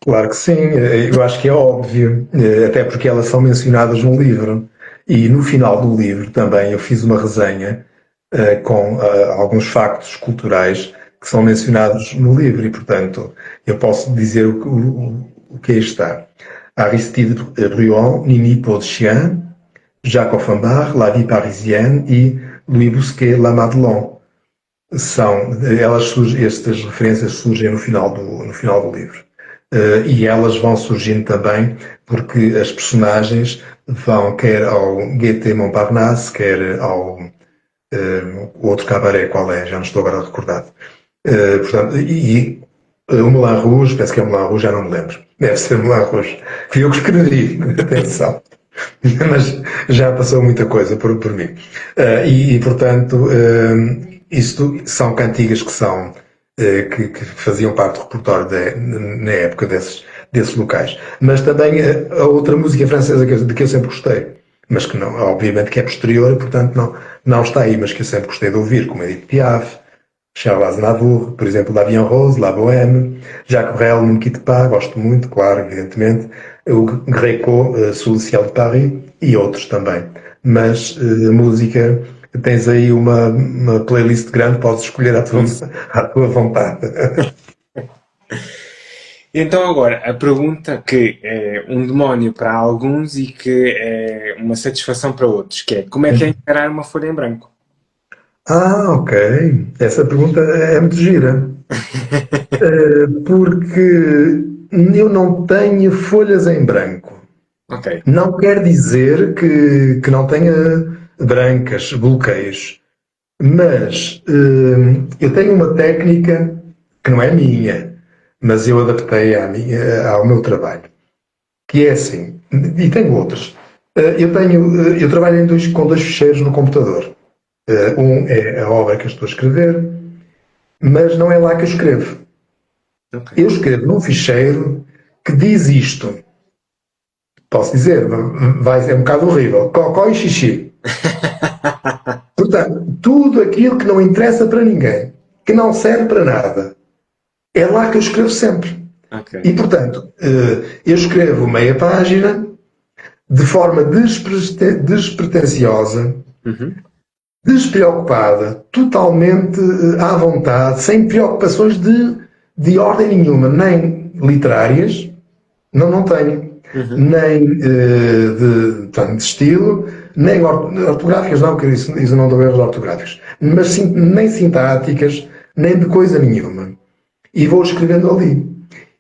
Claro que sim, eu acho que é óbvio, até porque elas são mencionadas no livro. E no final do livro também eu fiz uma resenha com alguns factos culturais que são mencionados no livro e, portanto, eu posso dizer o que aí está. Aristide Bruand, Nini Peau de Chien, Jacques Offenbach, La Vie Parisienne e Louis Bousquet, La Madelon. Estas referências surgem no final do livro. E elas vão surgindo também porque as personagens vão quer ao Gaîté Montparnasse, quer ao outro cabaré, qual é? Já não estou agora recordado. Portanto, o Moulin Rouge, penso que é o Moulin Rouge, já não me lembro. Deve ser o Moulin Rouge. Fui eu que escrevi, atenção. Mas já passou muita coisa por mim. Portanto, isto são cantigas que faziam parte do repertório na época desses locais. Mas também a outra música francesa de que eu sempre gostei, mas que não, obviamente que é posterior, portanto não está aí, mas que eu sempre gostei de ouvir, como Edith Piaf, Charles Aznavour, por exemplo, La Vie en Rose, La Bohème, Jacques Brel, Ne me quitte pas, gosto muito, claro, evidentemente, o Greco, Sous le ciel de Paris e outros também. Mas música, tens aí uma playlist grande, podes escolher à tua vontade. Então agora, a pergunta que é um demónio para alguns e que é uma satisfação para outros, que é como é que é encarar uma folha em branco? Ok. Essa pergunta é muito gira. Porque eu não tenho folhas em branco. Ok. Não quer dizer que não tenha brancas, bloqueios. Mas eu tenho uma técnica que não é minha, mas eu adaptei ao meu trabalho. Que é assim, e tenho outras. Eu trabalho com 2 ficheiros no computador. Um é a obra que eu estou a escrever, mas não é lá que eu escrevo. Ok. Eu escrevo num ficheiro que diz isto. Posso dizer, vai ser um bocado horrível. Cocó e xixi. Portanto, tudo aquilo que não interessa para ninguém, que não serve para nada, é lá que eu escrevo sempre. Ok. E, portanto, eu escrevo meia página de forma despretensiosa, Uhum. despreocupada, totalmente à vontade, sem preocupações de ordem nenhuma, nem literárias, não tenho, Uhum. nem portanto, de estilo, nem ortográficas, não, que isso não dou erros ortográficos, mas nem sintáticas, nem de coisa nenhuma. E vou escrevendo ali.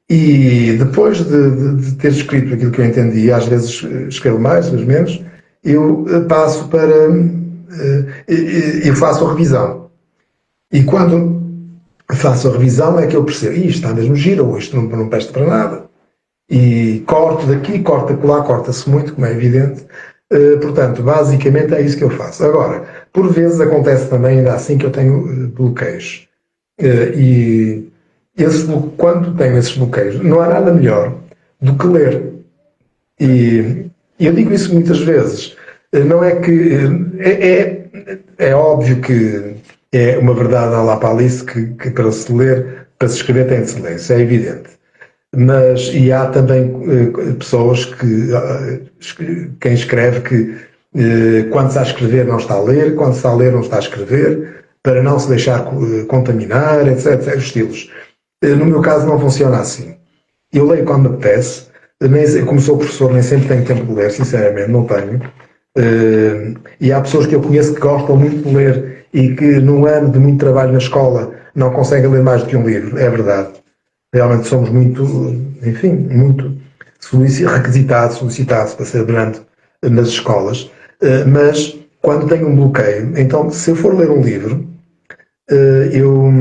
E depois de ter escrito aquilo que eu entendi, às vezes escrevo mais, às vezes menos, eu passo para. Eu faço a revisão. E quando faço a revisão é que eu percebo, isto está mesmo giro, ou isto não presta para nada. E corto daqui, corto acolá, corta-se muito, como é evidente. Portanto, basicamente é isso que eu faço. Agora, por vezes acontece também, ainda assim, que eu tenho bloqueios. E quando tenho esses bloqueios, não há nada melhor do que ler. E eu digo isso muitas vezes. Não é que. É óbvio que é uma verdade à la Palice que para se ler, para se escrever, tem de se ler. Isso é evidente. E há também pessoas quem escreve que quando está a escrever não está a ler, quando está a ler não está a escrever, para não se deixar contaminar, etc. Estilos. No meu caso não funciona assim. Eu leio quando me apetece, Como sou professor, nem sempre tenho tempo de ler, sinceramente, não tenho. E há pessoas que eu conheço que gostam muito de ler e que num ano de muito trabalho na escola não conseguem ler mais do que um livro, é verdade. Realmente somos muito, enfim, muito solicitados para ser durante nas escolas. Mas quando tenho um bloqueio, então se eu for ler um livro, eu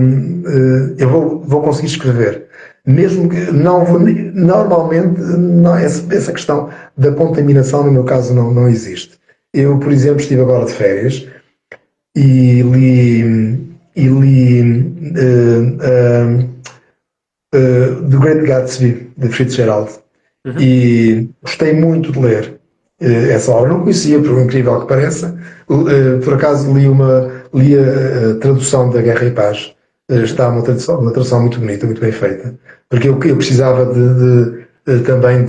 vou conseguir escrever. Mesmo que não normalmente não, essa questão da contaminação no meu caso não existe. Eu, por exemplo, estive agora de férias e li The Great Gatsby, de Fitzgerald. E gostei muito de ler essa obra. Não conhecia, por incrível que pareça. Por acaso li a tradução da Guerra e Paz. Está uma tradução muito bonita, muito bem feita. Porque eu precisava também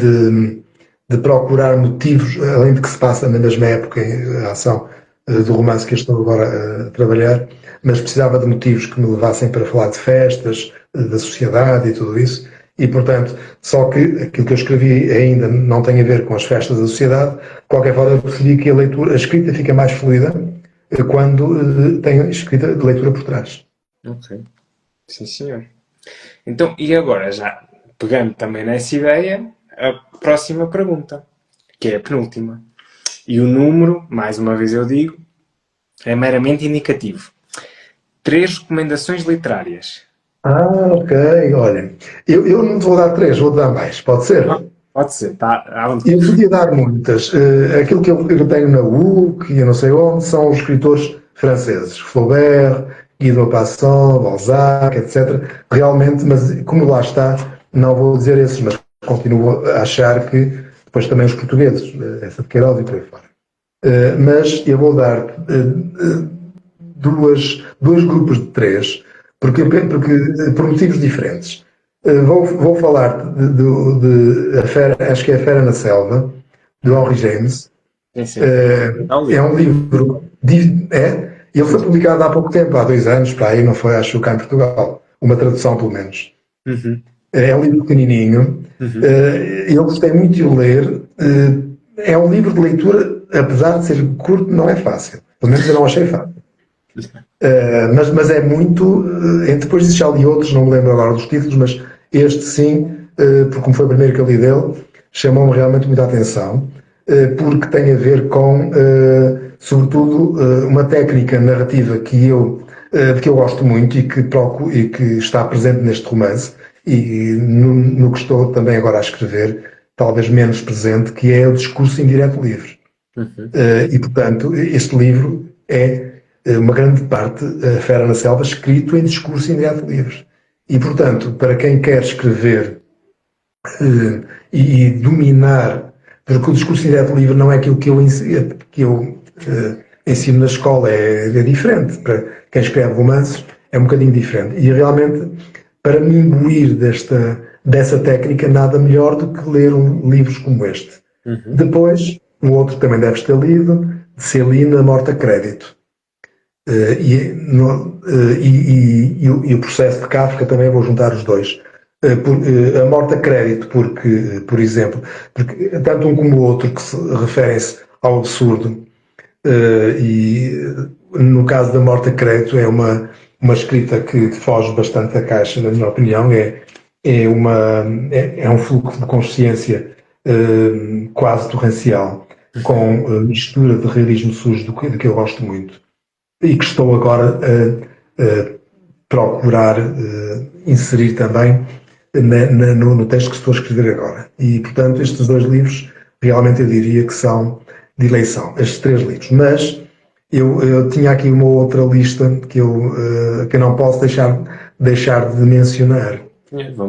de procurar motivos, além de que se passa na mesma época, a ação do romance que eu estou agora a trabalhar, mas precisava de motivos que me levassem para falar de festas, da sociedade e tudo isso. E, portanto, só que aquilo que eu escrevi ainda não tem a ver com as festas da sociedade. De qualquer forma, eu percebi que a escrita fica mais fluida quando tem escrita de leitura por trás. Ok. Sim, senhor. Então, e agora, já pegando também nessa ideia, a próxima pergunta, que é a penúltima. E o número, mais uma vez eu digo, é meramente indicativo. 3 recomendações literárias. Ok, olha. Eu não te vou dar 3, vou dar mais. Pode ser? Pode ser, tá? Eu podia dar muitas. Aquilo que eu tenho na UC e eu não sei onde são os escritores franceses. Flaubert, Guy de Maupassant, Balzac, etc. Realmente, mas como lá está, não vou dizer esses, mas continuo a achar que depois também os portugueses, essa de Queiroz e por aí fora. Mas eu vou dar dois grupos de 3, porque por motivos diferentes. Vou falar de a Fera, acho que é A Fera na Selva, de Henry James. Sim. É um livro. Ele foi publicado há pouco tempo, há 2 anos, para aí, não foi, acho, cá em Portugal. Uma tradução, pelo menos. É um livro pequenininho. Eu gostei muito de o ler. É um livro de leitura, apesar de ser curto, não é fácil. Pelo menos eu não achei fácil. Mas é muito. Depois disso já li outros, não me lembro agora dos títulos, mas este sim, porque como foi o primeiro que eu li dele, chamou-me realmente muita atenção, porque tem a ver com, sobretudo, uma técnica narrativa que eu gosto muito e que está presente neste romance e no que estou também agora a escrever, talvez menos presente, que é o discurso indireto livre. E, portanto, este livro é uma grande parte, A Fera na Selva, escrito em discurso indireto livre. E, portanto, para quem quer escrever e dominar, porque o discurso indireto livre não é aquilo que eu ensino na escola, é diferente. Para quem escreve romances é um bocadinho diferente. E realmente, para me imbuir dessa técnica, nada melhor do que ler livros como este. Depois, um outro que também deves ter lido, de Celina, Morte a Crédito. E o processo de Kafka também vou juntar os dois. A Morte a Crédito, porque, por exemplo, porque tanto um como o outro que se referem-se ao absurdo, e no caso da Morte a Crédito é uma escrita que foge bastante da caixa, na minha opinião, é um fluxo de consciência quase torrencial, com mistura de realismo sujo do que eu gosto muito. E que estou agora a procurar inserir também no texto que estou a escrever agora. E, portanto, estes 2 livros realmente eu diria que são de eleição, estes 3 livros. Mas eu tinha aqui uma outra lista que eu não posso deixar de mencionar,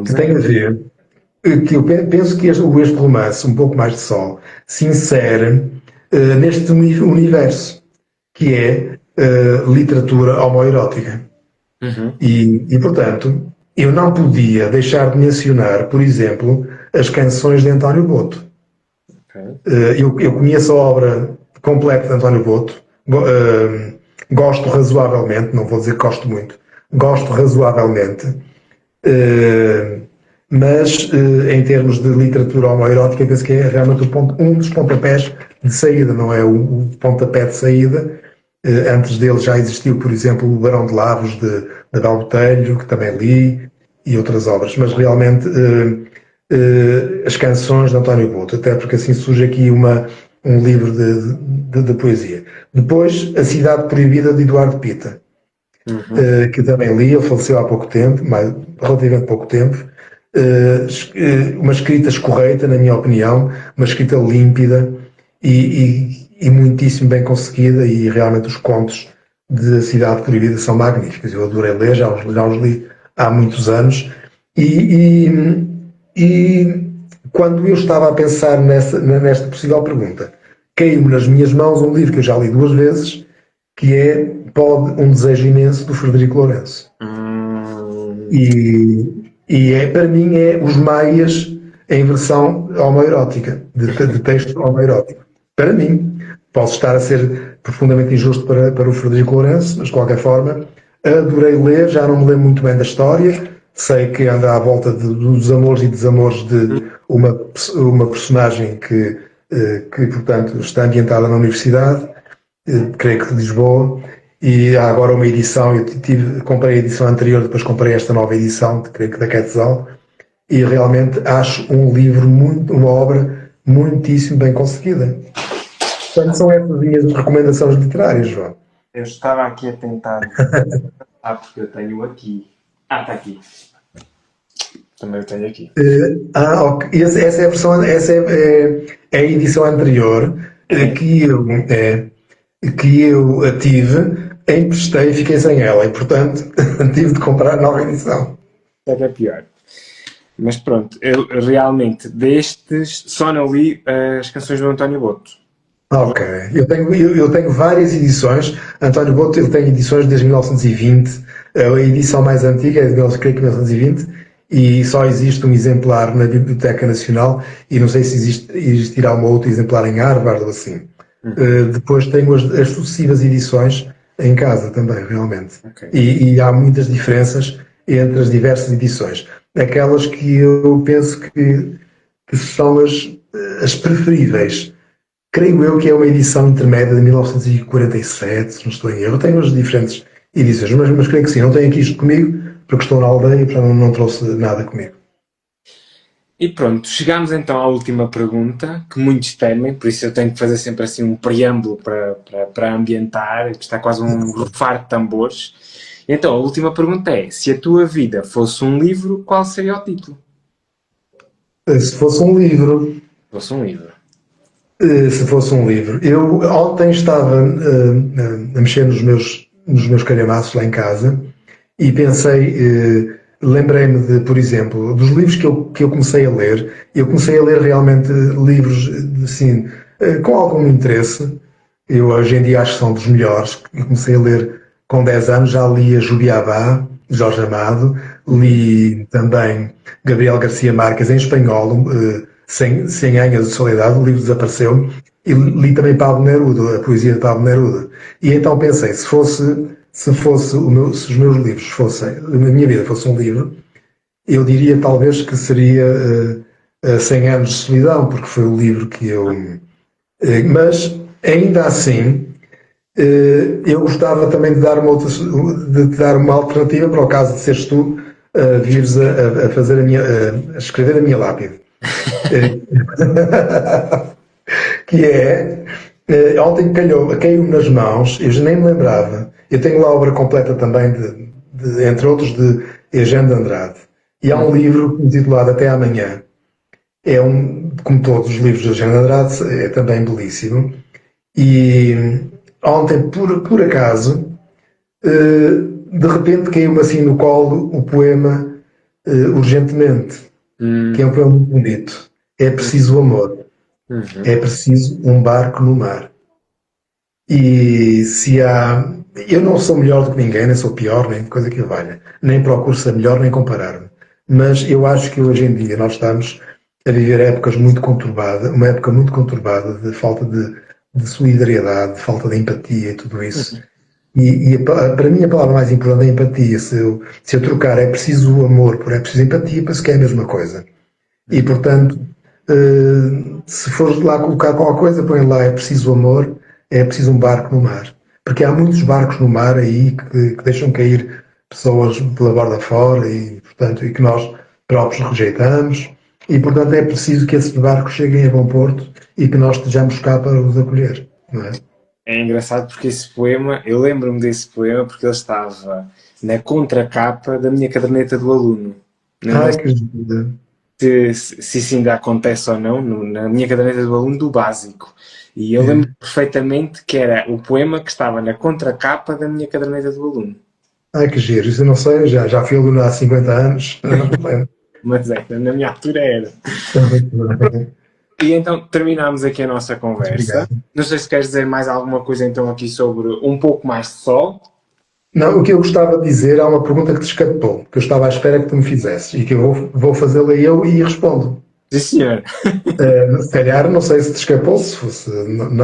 que tem a ver, que eu penso que este romance, Um Pouco Mais de Sol, se insere neste universo, que é literatura homoerótica. E, portanto, eu não podia deixar de mencionar, por exemplo, as canções de António Boto. Eu conheço a obra completa de António Boto, gosto razoavelmente, não vou dizer que gosto muito, gosto razoavelmente, mas em termos de literatura homoerótica, penso que é realmente um dos pontapés de saída, não é o pontapé de saída. Antes dele já existiu, por exemplo, o Barão de Lavos, de Dal Botelho, que também li, e outras obras, mas realmente as canções de António Boto, até porque assim surge aqui um livro de poesia. Depois, A Cidade Proibida, de Eduardo Pita, que também li, ele faleceu há pouco tempo, relativamente pouco tempo. Uma escrita escorreita, na minha opinião, uma escrita límpida e muitíssimo bem conseguida, e realmente os contos de A Cidade Proibida são magníficos. Eu adorei ler, já os li há muitos anos, e quando eu estava a pensar nesta possível pergunta, caiu-me nas minhas mãos um livro que eu já li 2 vezes, que é Pode um Desejo Imenso, do Frederico Lourenço. E para mim é Os Maias em versão homoerótica, de texto homoerótico. Para mim, posso estar a ser profundamente injusto para o Frederico Lourenço, mas de qualquer forma, adorei ler, já não me lembro muito bem da história, sei que anda à volta dos amores e desamores de uma personagem que, portanto, está ambientada na universidade, creio que de Lisboa, e há agora uma edição, comprei a edição anterior, depois comprei esta nova edição, creio que da Quetzal, e realmente acho uma obra muitíssimo bem conseguida. Portanto, são essas minhas recomendações literárias, João. Eu estava aqui a tentar. Porque eu tenho aqui. Está aqui. Também eu tenho aqui. Ok. Essa é a versão, é a edição anterior que eu tive, emprestei e fiquei sem ela, e portanto tive de comprar a nova edição. É que é pior. Mas pronto, eu realmente destes só não li as canções do António Boto. Ok, eu tenho várias edições. António Boto, ele tem edições desde 1920. A edição mais antiga é de 1920 e só existe um exemplar na Biblioteca Nacional, e não sei se existirá um outro exemplar em Harvard ou assim. Depois tenho as sucessivas edições em casa também, realmente. Okay. E há muitas diferenças entre as diversas edições. Aquelas que eu penso que são as preferíveis. Creio eu que é uma edição intermédia de 1947, se não estou em erro. Eu tenho as diferentes edições, mas creio que sim. Não tenho aqui isto comigo, porque estou na aldeia e portanto não trouxe nada comigo. E pronto, chegámos então à última pergunta, que muitos temem, por isso eu tenho que fazer sempre assim um preâmbulo para ambientar, que está quase um rufar de tambores. Então, a última pergunta é, se a tua vida fosse um livro, qual seria o título? Se fosse um livro... Se fosse um livro. Eu ontem estava a mexer nos meus calhamaços lá em casa e pensei, lembrei-me por exemplo, dos livros que eu comecei a ler. Eu comecei a ler realmente livros assim, com algum interesse. Eu hoje em dia acho que são dos melhores. Eu comecei a ler com 10 anos, já li a Jubiabá, Jorge Amado, li também Gabriel Garcia Marques em espanhol, 100 anos de soledade, o livro desapareceu, e li também Pablo Neruda, a poesia de Pablo Neruda. E então pensei, se os meus livros fossem, a minha vida fosse um livro, eu diria talvez que seria 100 anos de solidão, porque foi o livro que eu... mas, ainda assim, eu gostava também de dar uma alternativa para o caso de seres tu vires a fazer a escrever a minha lápide. Que é, ontem caiu-me nas mãos, eu já nem me lembrava. Eu tenho lá a obra completa também, entre outros, de Eugênio de Andrade. E há um livro intitulado Até Amanhã. Como todos os livros de Eugênio de Andrade, é também belíssimo. E ontem, por acaso, de repente caiu-me assim no colo o poema Urgentemente, que é um poema muito bonito. É preciso amor. É preciso um barco no mar. E eu não sou melhor do que ninguém, nem sou pior, nem coisa que valha. Nem procuro ser melhor, nem comparar-me. Mas eu acho que hoje em dia nós estamos a viver épocas muito conturbadas, uma época muito conturbada de falta de solidariedade, de falta de empatia e tudo isso. Para mim a palavra mais importante é empatia. Se eu trocar é preciso o amor por é preciso empatia, penso que é a mesma coisa. E portanto, se fores lá colocar qualquer coisa, põe lá é preciso amor, é preciso um barco no mar. Porque há muitos barcos no mar aí que deixam cair pessoas pela borda fora e, portanto, e que nós próprios rejeitamos. E, portanto, é preciso que esses barcos cheguem a bom porto e que nós estejamos cá para os acolher, não é? É engraçado porque esse poema, eu lembro-me desse poema porque ele estava na contracapa da minha caderneta do aluno. Não Ai, que giro. se isso ainda acontece ou não, na minha caderneta do aluno do básico. E eu lembro É. perfeitamente que era o poema que estava na contracapa da minha caderneta do aluno. Ai, que giro. Isso eu não sei, já fui aluno há 50 anos. Não me lembro. Mas é, na minha altura era. E então terminámos aqui a nossa Muito conversa. obrigado. Não sei se queres dizer mais alguma coisa então aqui sobre um pouco mais de sol. Não, o que eu gostava de dizer, há uma pergunta que te escapou, que eu estava à espera que tu me fizesses e que eu vou fazê-la eu e respondo. Sim, senhor. Se calhar, não sei se te escapou, se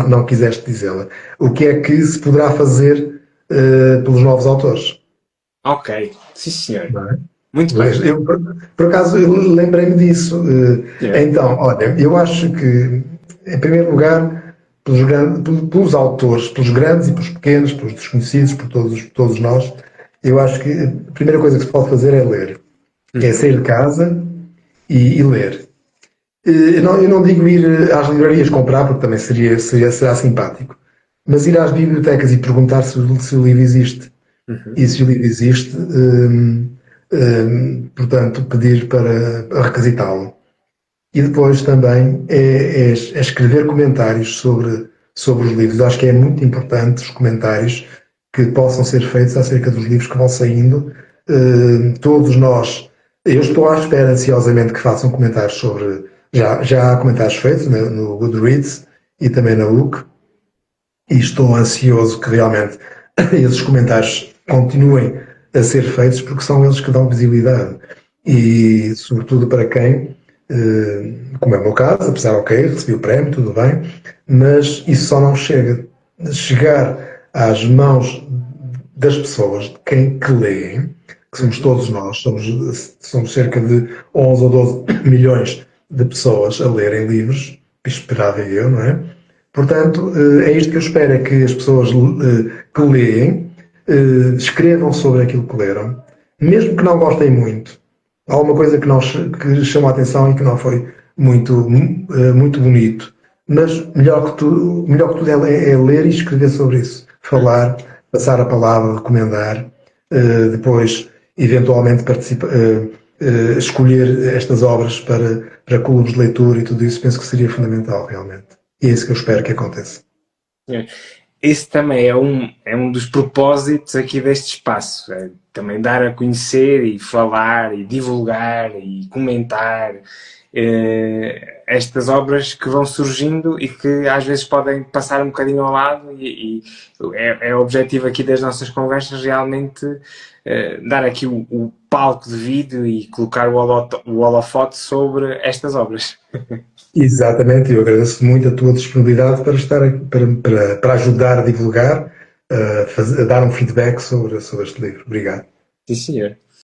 não quiseste dizê-la. O que é que se poderá fazer pelos novos autores? Ok. Sim, senhor. Não é? Muito bem. Por acaso, eu lembrei-me disso. Senhor. Então, olha, eu acho que, em primeiro lugar, pelos autores, pelos grandes e pelos pequenos, pelos desconhecidos, por todos nós, eu acho que a primeira coisa que se pode fazer é ler. É Uhum. sair de casa e ler. Eu não digo ir às livrarias comprar, porque também será simpático, mas ir às bibliotecas e perguntar se o livro existe. Uhum. E se o livro existe, portanto, pedir para requisitá-lo. E depois também é escrever comentários sobre os livros. Eu acho que é muito importante os comentários que possam ser feitos acerca dos livros que vão saindo. Todos nós, eu estou à espera ansiosamente que façam comentários sobre. Já há comentários feitos, né, no Goodreads e também na Book, e estou ansioso que realmente esses comentários continuem a ser feitos porque são eles que dão visibilidade. E, sobretudo, para quem, como é o meu caso, apesar, ok, recebi o prémio, tudo bem, mas isso só não chega. Chegar às mãos das pessoas, de quem que leem, que somos Uhum. todos nós, somos cerca de 11 ou 12 milhões de pessoas a lerem livros, esperava eu, não é? Portanto, é isto que eu espero, é que as pessoas que leem escrevam sobre aquilo que leram, mesmo que não gostem muito. Há uma coisa que chamou a atenção e que não foi muito bonito, mas melhor que tudo é ler e escrever sobre isso. Falar, passar a palavra, recomendar, depois, eventualmente, escolher estas obras para clubes de leitura e tudo isso, penso que seria fundamental, realmente. E é isso que eu espero que aconteça. Senhor. Esse também é um dos propósitos aqui deste espaço. É também dar a conhecer e falar e divulgar e comentar estas obras que vão surgindo e que às vezes podem passar um bocadinho ao lado e é o objetivo aqui das nossas conversas realmente dar aqui o palco de vídeo e colocar o holofote sobre estas obras. Exatamente, eu agradeço muito a tua disponibilidade para estar aqui, para ajudar a divulgar, a dar um feedback sobre este livro. Obrigado. Sim, senhor.